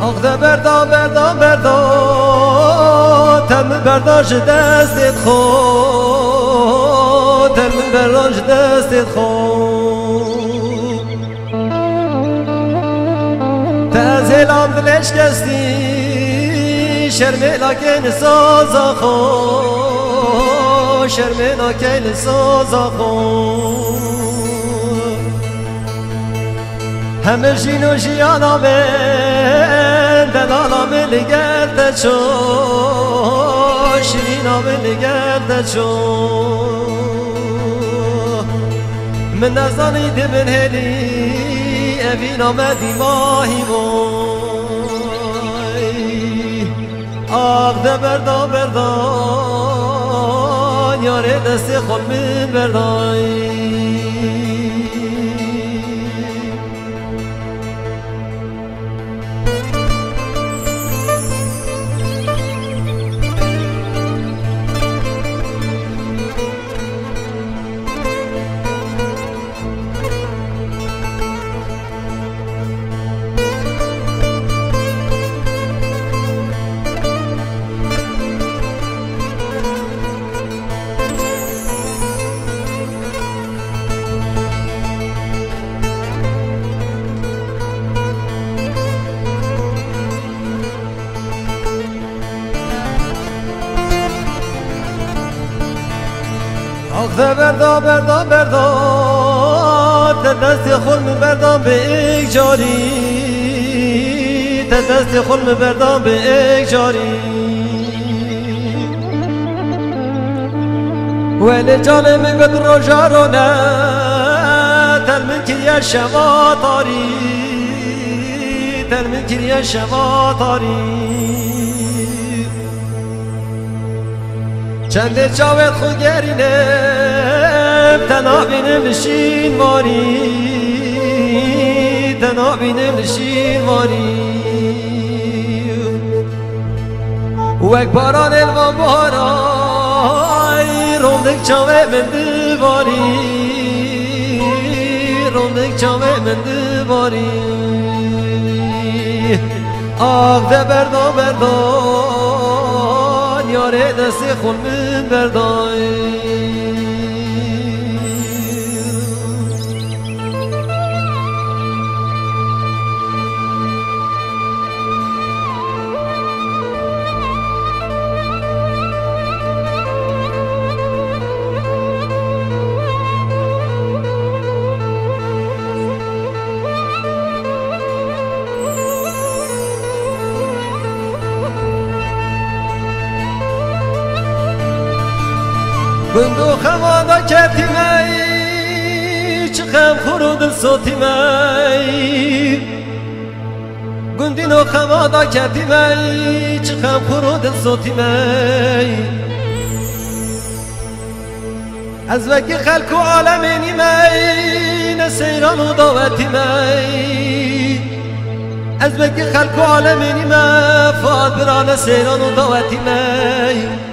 آخده بردا بردا بردا تم برداش دستت خود تم برداش دستت خود تازیلام دلش کستی شرمه لکن سازا خود شرمه لکن سازا خود همه جینو جیانا من دلالا من لگرد چو شیرینا من لگرد چو من نزانید من هلی اوین آمدی ماهی وای آب ده بردا بردا یاره دست خل من بردای آخده بردا بردا بردا دست خلم بردم به ایک جاری دست خلم بردم به ایک جاری ولی جانم قد روشارونه تلمن کریه شما تاری تلمن کریه شما تاری چند چاوت خود گرینم تنها بینم نشین واری تنها بینم نشین واری وک باران الوان بارای روندک چاوه من دواری روندک چاوه من دواری آخ ده بردا بردا یاره دست خون من بردای گندو خوادا کردی می چخم خورود صوتی می گندینو خوادا کردی می چخم خورود صوتی می از وکی خلق و عالمینی می نسیران و داوتی می از وکی خلق و عالمینی می فاد برا نسیران و داوتی می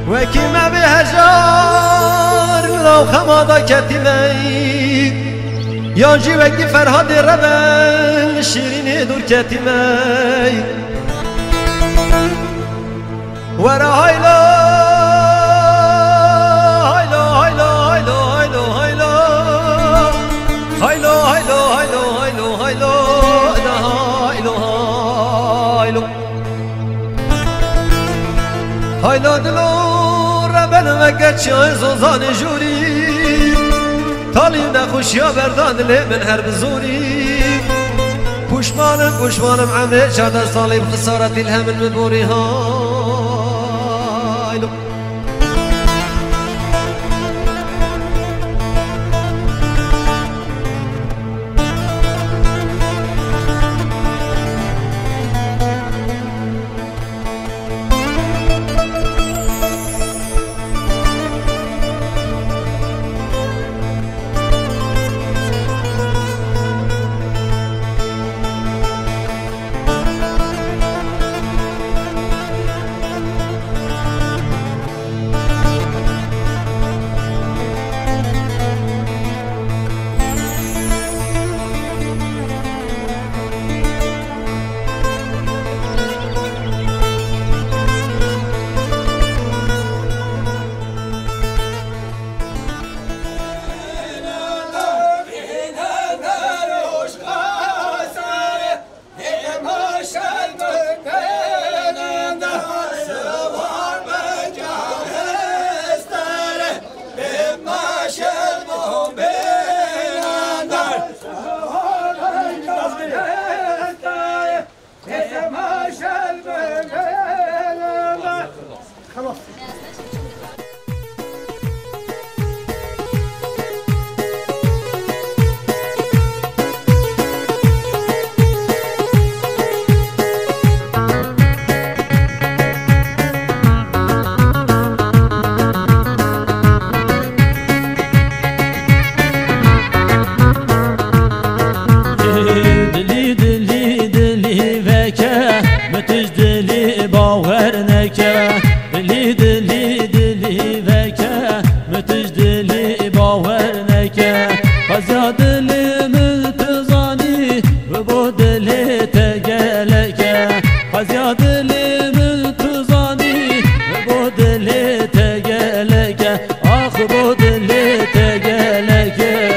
وکی ما به هزار ولو خمادا کتیمی یانجی وکی فرهاد ربن شیرین دور کتیمی ورا هایلا هایلا هایلا هایلا هایلا هایلا هایلا هایلا هایلا هایلا هایلا هایلا هایلا دلو ربن وقت شای زوزان جوری تالی نخوشیا بردان لی من هر بزوری پشمانم عمه 14 سالی بخسارت الهم المدبوری هایلو خزیا دلم تزانی و با دل تگلکه خزیا دلم تزانی و با دل تگلکه آخ با دل تگلکه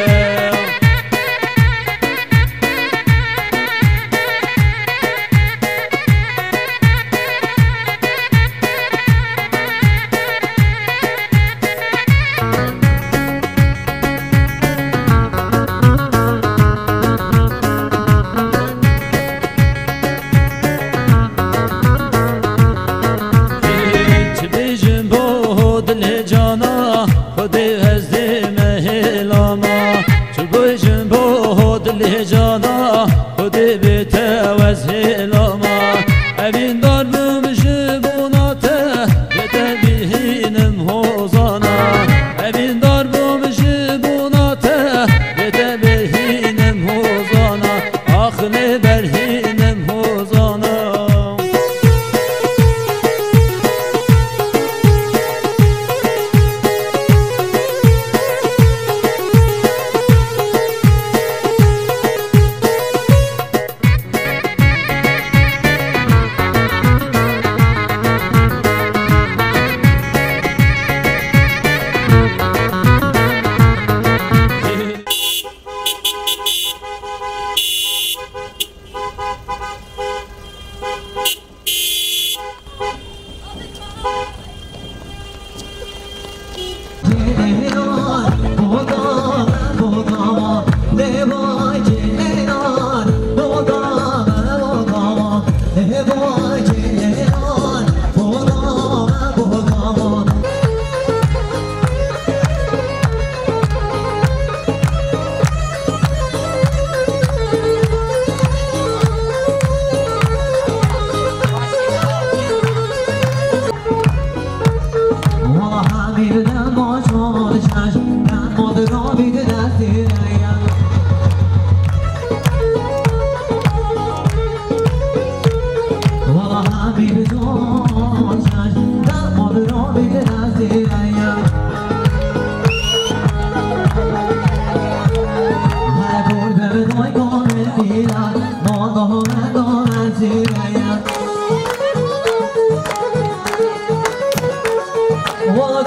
جانا خودی بیت وزهلاما اوین دارم جبوناته بیت بهینم حوزانا اوین دارم جبوناته بیت بهینم حوزانا آخنه برهینم حوزانا What